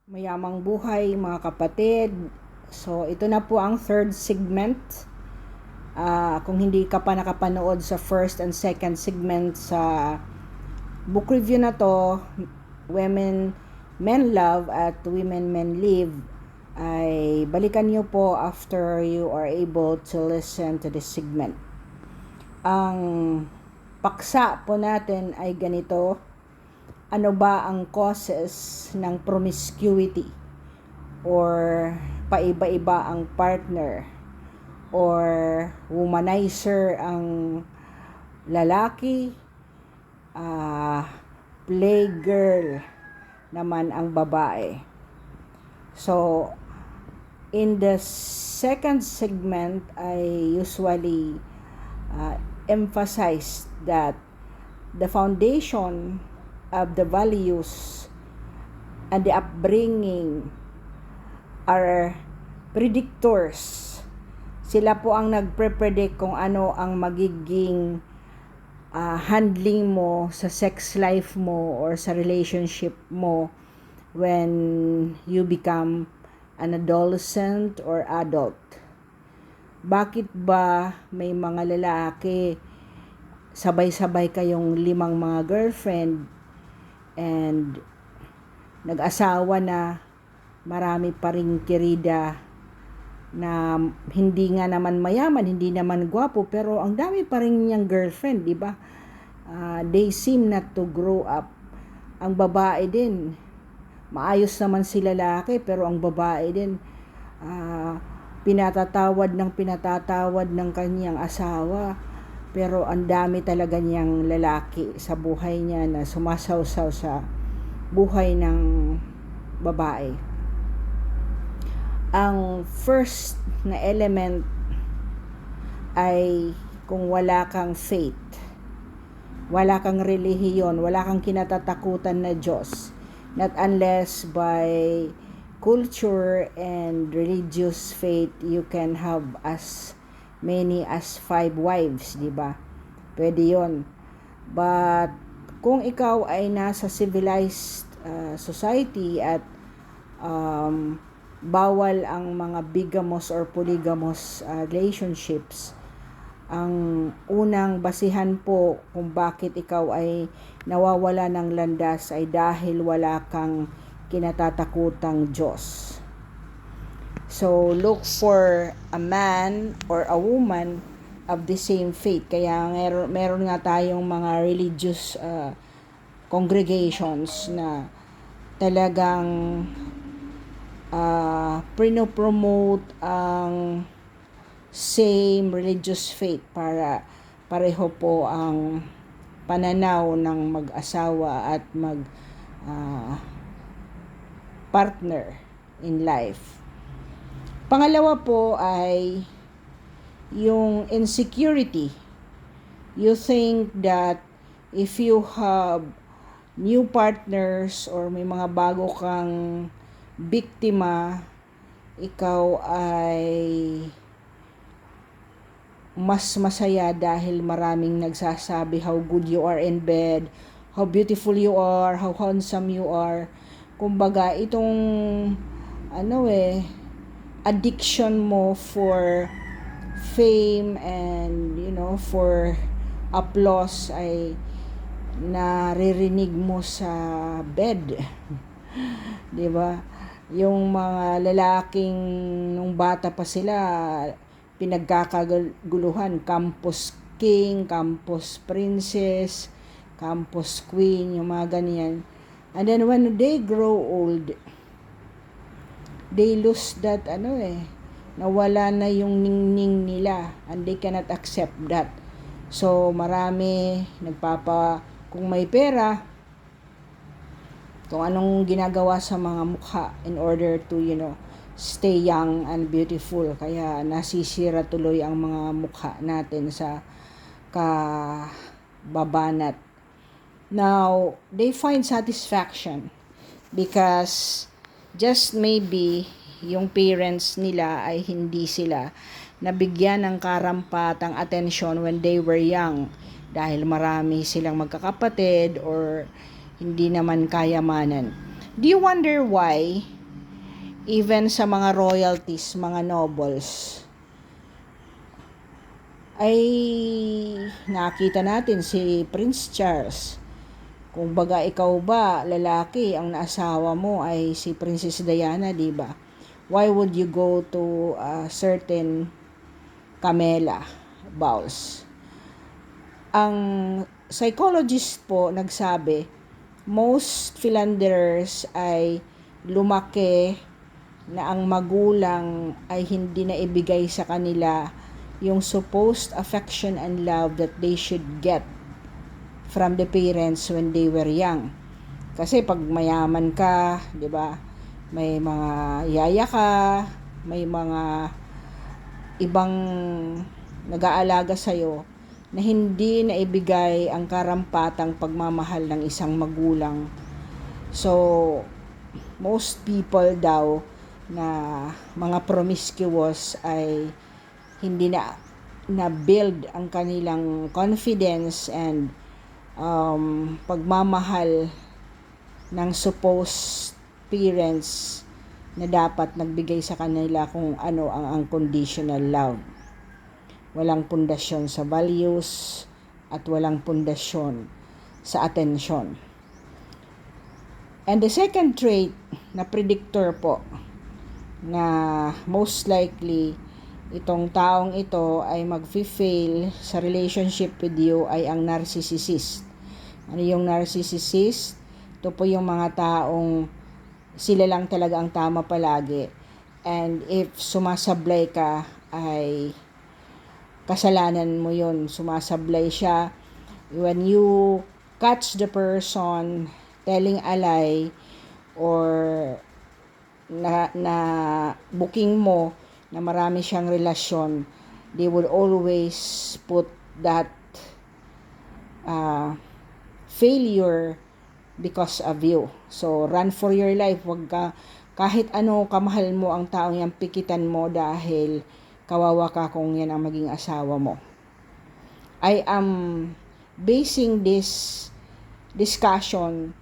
Mayamang buhay mga kapatid. So ito na po ang third segment. Kung hindi ka pa nakapanood sa first and second segment sa book review na to, Women Men Love at Women Men Live, ay balikan nyo po after you are able to listen to this segment. Ang paksa po natin ay ganito: ano ba ang causes ng promiscuity, or paiba-iba ang partner, or womanizer ang lalaki, playgirl naman ang babae. So in the second segment, I usually emphasize that the foundation of the values and the upbringing are predictors. Sila po ang nagpre-predict kung ano ang magiging handling mo sa sex life mo or sa relationship mo when you become an adolescent or adult. Bakit ba may mga lalaki sabay-sabay kayong 5 mga girlfriend and nag-asawa na, marami pa ring kirida na hindi nga naman mayaman, hindi naman gwapo, pero ang dami pa rin niyang girlfriend, di ba? They seem not to grow up. Ang babae din, maayos naman si lalaki, pero ang babae din, pinatatawad ng kanyang asawa, pero ang dami talaga niyang lalaki sa buhay niya na sumasawsaw sa buhay ng babae. Ang first na element ay kung wala kang faith, wala kang relihiyon, wala kang kinatatakutan na Diyos, not unless by culture and religious faith you can have as many as 5 wives, di ba? Pwede yon. But kung ikaw ay nasa civilized society at bawal ang mga bigamous or polygamous relationships, ang unang basihan po kung bakit ikaw ay nawawala ng landas ay dahil wala kang kinatatakutang Diyos. So look for a man or a woman of the same faith. Kaya meron nga tayong mga religious congregations na talagang pinopromote ang same religious faith para pareho po ang pananaw ng mag-asawa at partner in life. Pangalawa po ay yung insecurity. You think that if you have new partners or may mga bago kang biktima, ikaw ay mas masaya dahil maraming nagsasabi how good you are in bed, how beautiful you are, how handsome you are. Kumbaga, itong addiction mo for fame and for applause ay naririnig mo sa bed. 'Di ba? Yung mga lalaking nung bata pa sila, pinagkakaguluhan, campus king, campus princess, campus queen, yung mga ganyan. And then when they grow old, they lose that nawala na yung ningning nila and they cannot accept that. So marami kung may pera, kung anong ginagawa sa mga mukha in order to stay young and beautiful. Kaya nasisira tuloy ang mga mukha natin sa kababanat. Now they find satisfaction because just maybe yung parents nila ay hindi sila nabigyan ng karampatang atensyon when they were young dahil marami silang magkakapatid or hindi naman kayamanan. Do you wonder why even sa mga royalties, mga nobles, ay nakita natin si Prince Charles. Kung baga ikaw ba, lalaki, ang naasawa mo ay si Princess Diana, di ba? Why would you go to a certain Camilla Bowles? Ang psychologist po nagsabi, most philanderers ay lumaki na ang magulang ay hindi na ibigay sa kanila yung supposed affection and love that they should get from the parents when they were young. Kasi pag mayaman ka, 'di ba? May mga yaya ka, may mga ibang nag-aalaga sa iyo na hindi naibigay ang karampatang pagmamahal ng isang magulang. So, most people daw na mga promiscuous ay hindi na build ang kanilang confidence and pagmamahal ng supposed parents na dapat nagbigay sa kanila kung ano ang unconditional love. Walang pundasyon sa values at walang pundasyon sa atensyon. And the second trait na predictor po na most likely itong taong ito ay mag-fail sa relationship with you ay ang narcissist. Ano yung narcissist? Ito po yung mga taong sila lang talaga ang tama palagi. And if sumasablay ka, ay kasalanan mo yun. Sumasablay siya. When you catch the person telling a lie or na booking mo na marami siyang relasyon, they would always put that failure because of you. So, run for your life. Wag ka, kahit ano kamahal mo ang taong yan, pikitan mo dahil kawawa ka kung yan ang maging asawa mo. I am basing this discussion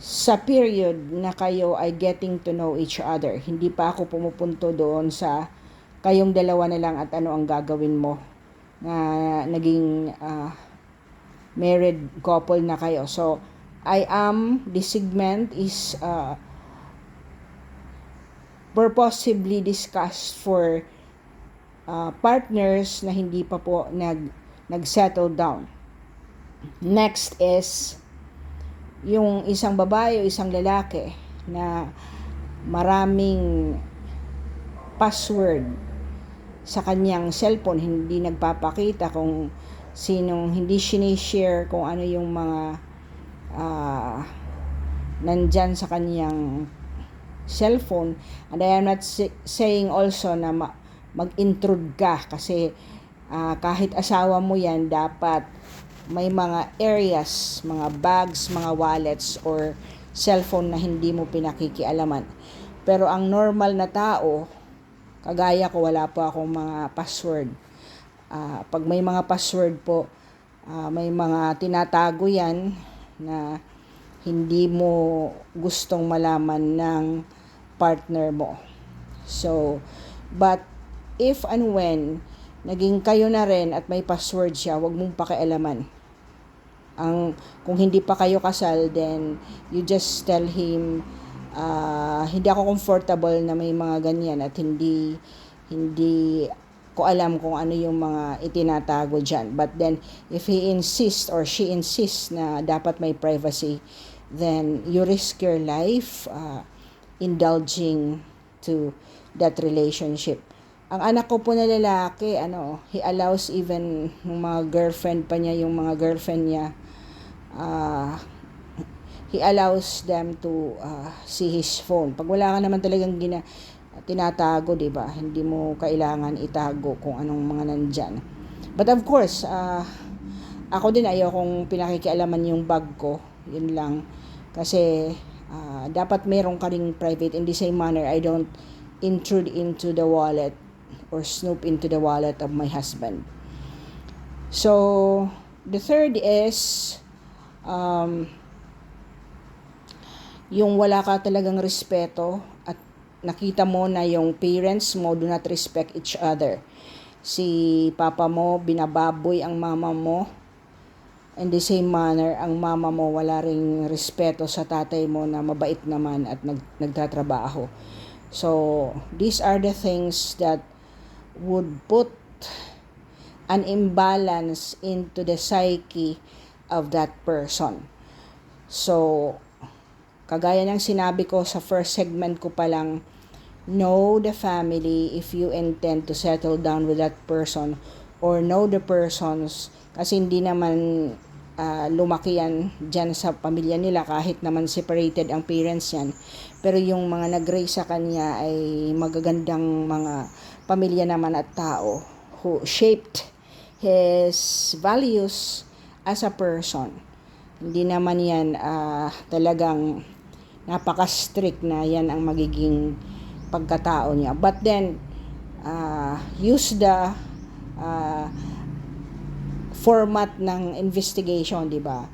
sa period na kayo ay getting to know each other. Hindi pa ako pumupunto doon sa kayong dalawa na lang at ano ang gagawin mo na naging married couple na kayo. So, this segment is purposely discussed for partners na hindi pa po nag-settle down. Next is yung isang babae o isang lalaki na maraming password sa kanyang cellphone, hindi nagpapakita kung sinong, hindi sinishare kung ano yung mga nandyan sa kanyang cellphone. And I am not saying also na mag-intrude ka kasi kahit asawa mo yan, dapat may mga areas, mga bags, mga wallets, or cellphone na hindi mo pinakikialaman. Pero ang normal na tao, kagaya ko, wala po akong mga password. Pag may mga password po, may mga tinatago yan na hindi mo gustong malaman ng partner mo. So, but if and when naging kayo na rin at may password siya, huwag mong pakialaman. Kung hindi pa kayo kasal, then you just tell him, hindi ako comfortable na may mga ganyan at hindi ko alam kung ano yung mga itinatago dyan. But then, if he insists or she insists na dapat may privacy, then you risk your life indulging to that relationship. Ang anak ko po na lalaki, he allows even yung mga girlfriend pa niya, yung mga girlfriend niya, he allows them to see his phone. Pag wala ka naman talagang tinatago, di ba? Hindi mo kailangan itago kung anong mga nandyan. But of course, ako din ayokong pinakikialaman yung bag ko. Yun lang. Kasi dapat meron ka ring private. In the same manner, I don't intrude into the wallet or snoop into the wallet of my husband. So, the third is yung wala ka talagang respeto at nakita mo na yung parents mo do not respect each other. Si papa mo, binababoy ang mama mo. In the same manner, ang mama mo wala ring respeto sa tatay mo na mabait naman at nagtatrabaho. So, these are the things that would put an imbalance into the psyche of that person. So, kagaya ng sinabi ko sa first segment ko pa lang, know the family if you intend to settle down with that person, or know the persons, kasi hindi naman lumaki yan dyan sa pamilya nila, kahit naman separated ang parents yan. Pero yung mga nag-raise sa kanya ay magagandang mga pamilya naman at tao who shaped his values as a person. Hindi naman yan talagang napaka-strict na yan ang magiging pagkatao niya. But then, use the format ng investigation, di ba?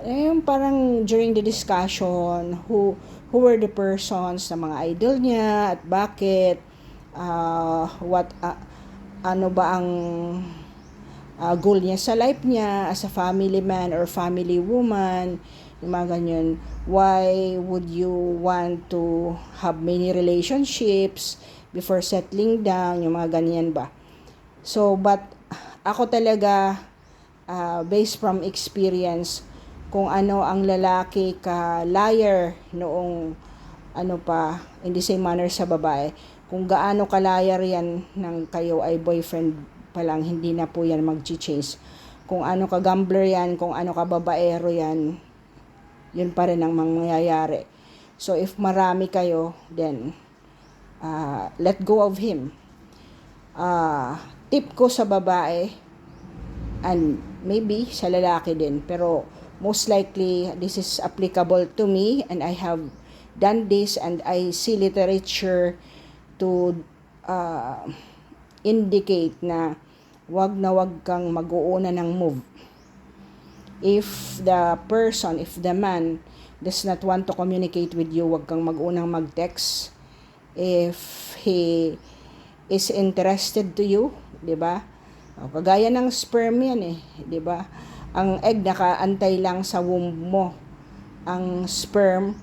Yung parang during the discussion, who were the persons na mga idol niya at bakit, ano ba ang goal niya sa life niya as a family man or family woman, yung mga ganyan. Why would you want to have many relationships before settling down, yung mga ganyan ba? So, but ako talaga, based from experience, kung ano ang lalaki ka liar noong in the same manner sa babae, kung gaano ka liar yan ng kayo ay boyfriend pa lang, hindi na po yan mag-change. Kung ano ka gambler yan, kung ano ka babaero yan, yun pa rin ang mangyayari. So if marami kayo, then let go of him. Tip ko sa babae, and maybe sa lalaki din, pero most likely this is applicable to me, and I have done this, and I see literature to indicate na wag kang mag-uuna ng move. If the man does not want to communicate with you, wag kang mag-unang mag-text. If he is interested to you, di ba? Kagaya ng sperm yan eh, di ba? Ang egg nakaantay lang sa womb mo. Ang sperm,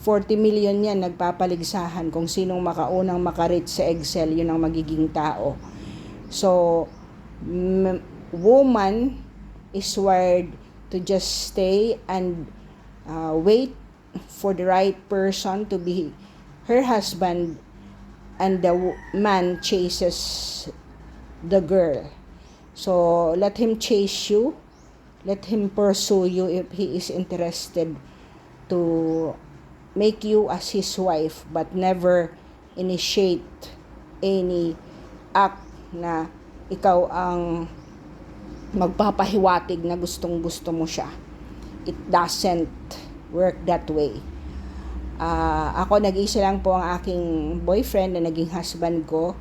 40 million yan nagpapaligsahan. Kung sinong makaunang makarich sa egg cell, yun ang magiging tao. So, woman is wired to just stay and wait for the right person to be her husband, and the man chases the girl. So, let him chase you. Let him pursue you if he is interested to make you as his wife, but never initiate any act na ikaw ang magpapahiwatig na gustong-gusto mo siya. It doesn't work that way. Ako, nag-isa lang po ang aking boyfriend na naging husband ko,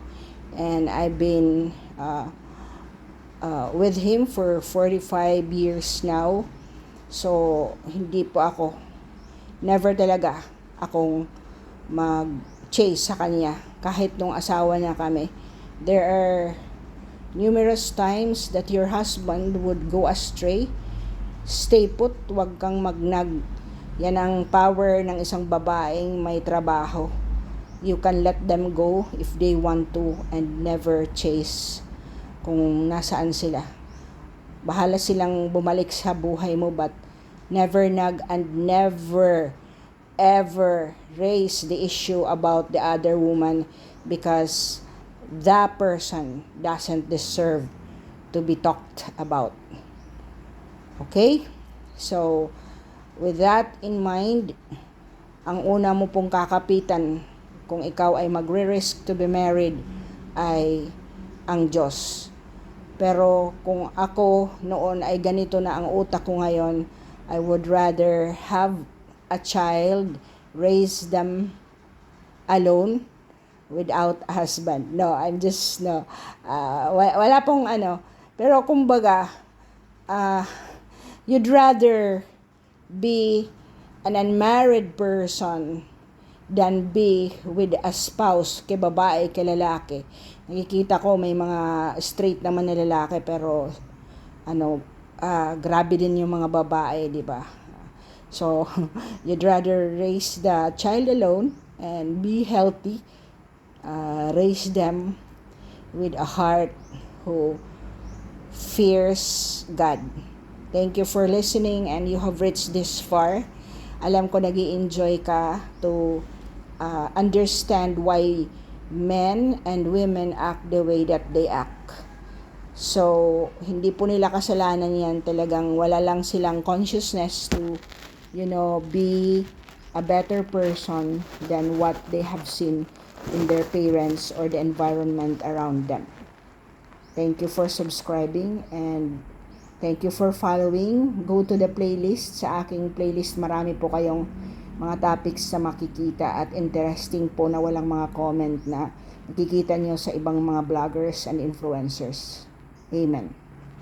and I've been with him for 45 years now. So, hindi po ako, never talaga akong mag-chase sa kanya. Kahit nung asawa na kami, there are numerous times that your husband would go astray. Stay put, wag kang magnag. Yan ang power ng isang babaeng may trabaho. You can let them go if they want to, and never chase kung nasaan sila. Bahala silang bumalik sa buhay mo, but never nag and never ever raise the issue about the other woman, because that person doesn't deserve to be talked about. Okay? So, with that in mind, ang una mo pong kakapitan kung ikaw ay magre-risk to be married ay ang Diyos. Pero kung ako noon ay ganito na ang utak ko ngayon, I would rather have a child, raise them alone without a husband. No, I'm just, no. Wala pong ano. Pero kumbaga, you'd rather be an unmarried person than be with a spouse, kay babae, kay lalaki. Nakikita ko may mga straight naman na lalaki pero grabe din yung mga babae, di ba? So, you'd rather raise the child alone and be healthy, raise them with a heart who fears God. Thank you for listening, and you have reached this far. Alam ko nag-i-enjoy ka to understand why men and women act the way that they act. So, hindi po nila kasalanan yan. Talagang wala lang silang consciousness to, be a better person than what they have seen in their parents or the environment around them. Thank you for subscribing and thank you for following. Go to the playlist. Sa aking playlist, marami po kayong mga topics na makikita at interesting po na walang mga comment na nakikita nyo sa ibang mga vloggers and influencers. Amen.